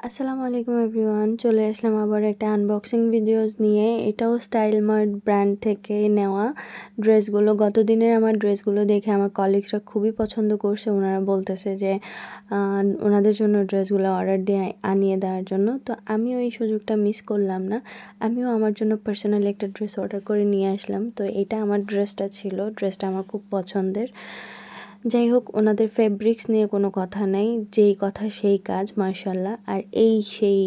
আসসালামু আলাইকুম এভরিওয়ান, চলে আসলাম আবার একটা আনবক্সিং ভিডিওস নিয়ে। এটাও স্টাইল মার্ট ব্র্যান্ড থেকে নেওয়া ড্রেসগুলো। গত দিনের আমার ড্রেসগুলো দেখে আমার কলিগসরা খুবই পছন্দ করছে। ওনারা বলতেছে যে ওনাদের জন্য ড্রেসগুলো অর্ডার দিয়ে আনিয়ে দেওয়ার জন্য। তো আমিও এই সুযোগটা মিস করলাম না। আমিও আমার জন্য পার্সোনালি একটা ড্রেস অর্ডার করে নিয়ে আসলাম। তো এটা আমার ড্রেসটা ছিল, ড্রেসটা আমার খুব পছন্দের। যাই হোক, ওনাদের ফেব্রিক্স নিয়ে কোনো কথা নাই, যেই কথা সেই কাজ, মাশাল্লাহ। আর এই সেই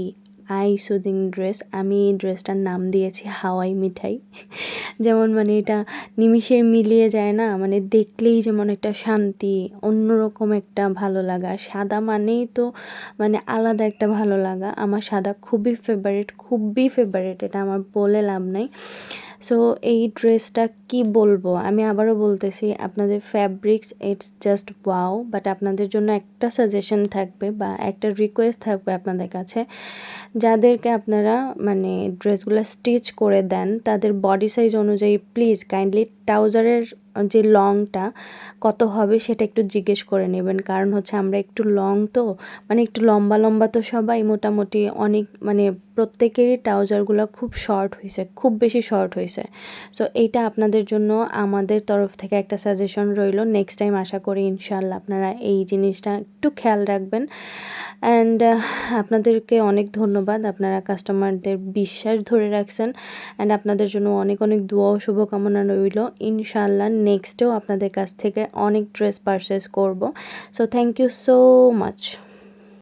আই সুদিং ড্রেস। আমি এই ড্রেসটার নাম দিয়েছি হাওয়াই মিঠাই। যেমন মানে এটা নিমিষে মিলিয়ে যায় না, মানে দেখলেই যেমন একটা শান্তি, অন্যরকম একটা ভালো লাগা। সাদা মানেই তো মানে আলাদা একটা ভালো লাগা। আমার সাদা খুবই ফেভারিট, খুবই ফেভারিট, এটা আমার বলে লাভ নাই। সো এই ড্রেসটা কি বলবো, আমি আবারও বলতেছি, আপনাদের fabrics it's just wow. But আপনাদের জন্য একটা সাজেশন থাকবে বা একটা রিকোয়েস্ট থাকবে আপনাদের কাছে, যাদেরকে আপনারা মানে ড্রেসগুলো স্টিচ করে দেন তাদের বডি সাইজ অনুযায়ী প্লিজ কাইন্ডলি ট্রাউজারের যে লংটা কত হবে সেটা একটু জিজ্ঞেস করে নেবেন। কারণ হচ্ছে আমরা একটু লং তো, মানে একটু লম্বা লম্বা তো সবাই মোটামুটি, অনেক মানে প্রত্যেকেরই ট্রাউজারগুলো খুব শর্ট হয়েছে, খুব বেশি শর্ট হয়েছে। সো এইটা আপনাদের জন্য আমাদের তরফ থেকে একটা সাজেশন রইল। নেক্সট টাইম আশা করি ইনশাল্লাহ আপনারা এই জিনিসটা একটু খেয়াল রাখবেন। অ্যান্ড আপনাদেরকে অনেক ধন্যবাদ, আপনারা কাস্টমারদের বিশ্বাস ধরে রাখছেন। অ্যান্ড আপনাদের জন্য অনেক অনেক দোয়া ও শুভকামনা রইল। ইনশাল্লাহ নেক্সটেও আপনাদের কাছ থেকে অনেক ড্রেস পারচেস করব। So thank you so much.